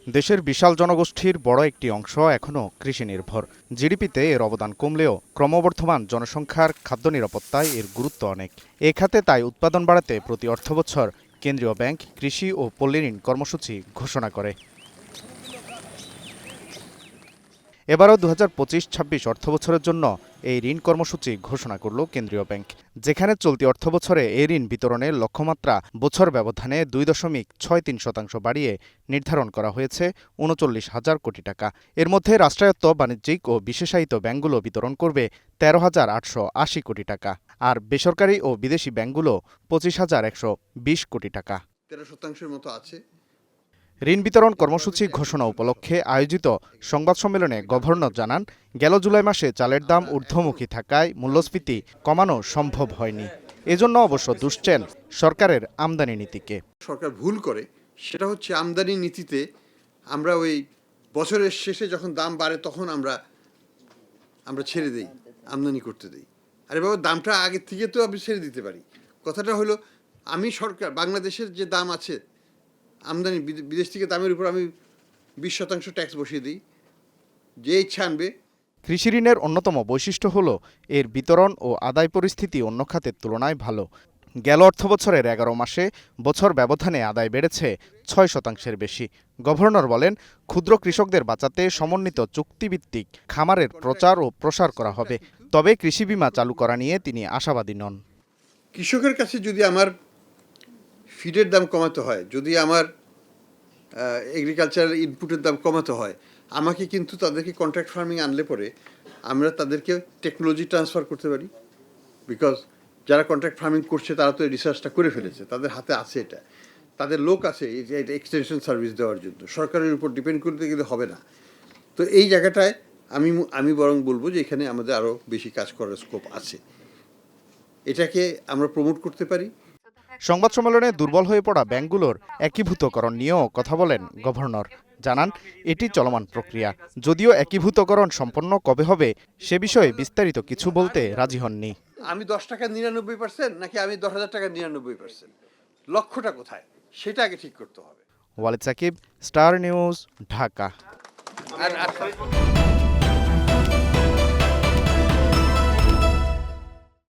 দেশের বিশাল জনগোষ্ঠীর বড় একটি অংশ এখনও কৃষি নির্ভর। জিডিপিতে এর অবদান কমলেও ক্রমবর্ধমান জনসংখ্যার খাদ্য নিরাপত্তায় এর গুরুত্ব অনেক। এ খাতে তাই উৎপাদন বাড়াতে প্রতি অর্থবছর কেন্দ্রীয় ব্যাংক কৃষি ও পল্লী ঋণ কর্মসূচি ঘোষণা করে। এবারও ২০২৫-২৬ অর্থবছরের জন্য এই ঋণ কর্মসূচি ঘোষণা করল কেন্দ্রীয় ব্যাংক, যেখানে চলতি অর্থবছরে এই ঋণ বিতরণের লক্ষ্যমাত্রা বছর ব্যবধানে ২.৬৩% বাড়িয়ে নির্ধারণ করা হয়েছে ৩৯,০০০ কোটি টাকা। এর মধ্যে রাষ্ট্রায়ত্ত, বাণিজ্যিক ও বিশেষায়িত ব্যাংকগুলো বিতরণ করবে ১৩,৮৮০ কোটি টাকা, আর বেসরকারি ও বিদেশি ব্যাংকগুলো ২৫,১২০ কোটি টাকা। ১৩% মতো আছে। ঋণ বিতরণ কর্মসূচি ঘোষণা উপলক্ষে আয়োজিত সংবাদ সম্মেলনে গভর্নর জানান, গেল জুলাই মাসে চালের দাম ঊর্ধ্বমুখী থাকায় মূল্যস্ফীতি কমানো সম্ভব হয়নি। এজন্য অবশ্য দুষছেন সরকারের আমদানি নীতিকে। সরকার ভুল করে, সেটা হচ্ছে আমদানি নীতিতে আমরা ওই বছরের শেষে যখন দাম বাড়ে তখন আমরা ছেড়ে দেই, আমদানি করতে দেই। আরে বাবা, দামটা আগের থেকে তো আমি ছেড়ে দিতে পারি। কথাটা হলো, আমি সরকার বাংলাদেশের যে দাম আছে আমদানি বিদেশ থেকে দামের উপর আমি 20% ট্যাক্স বসিয়ে দিই, যে ইচ্ছা আনবে। কৃষি ঋণের অন্যতম বৈশিষ্ট্য হল এর বিতরণ ও আদায় পরিস্থিতি অন্য খাতের তুলনায় ভালো। গেল অর্থবছরের ১১ মাসে বছর ব্যবধানে আদায় বেড়েছে ৬% বেশি। গভর্নর বলেন, ক্ষুদ্র কৃষকদের বাঁচাতে সমন্বিত চুক্তিভিত্তিক খামারের প্রচার ও প্রসার করা হবে। তবে কৃষি বীমা চালু করা নিয়ে তিনি আশাবাদী নন। কৃষকের কাছে যদি আমার ফিডের দাম কমাতে হয়, যদি আমার এগ্রিকালচারাল ইনপুটের দাম কমাতে হয়, আমাকে কিন্তু তাদেরকে কন্ট্রাক্ট ফার্মিং আনলে পরে আমরা তাদেরকে টেকনোলজি ট্রান্সফার করতে পারি। বিকজ যারা কন্ট্রাক্ট ফার্মিং করছে তারা তো এই রিসার্চটা করে ফেলেছে, তাদের হাতে আছে, এটা তাদের লোক আছে এটা এক্সটেনশন সার্ভিস দেওয়ার জন্য। সরকারের উপর ডিপেন্ড করতে গেলে হবে না। তো এই জায়গাটায় আমি বরং বলবো যে এখানে আমাদের আরও বেশি কাজ করার স্কোপ আছে, এটাকে আমরা প্রমোট করতে পারি। সংবাদ সম্মেলনে দুর্বল হয়ে পড়া ব্যাংকগুলোর একীভূতকরণ নিয়েও কথা বলেন গভর্নর। জানান, এটি চলমান প্রক্রিয়া। যদিও একীভূতকরণ সম্পন্ন কবে হবে সে বিষয়ে বিস্তারিত কিছু বলতে রাজি হননি। আমি 10 টাকা 99% নাকি আমি 10,000 টাকা 99%, লক্ষ্যটা কোথায় সেটা আগে ঠিক করতে হবে। Walid Sakib, star news, Dhaka. আর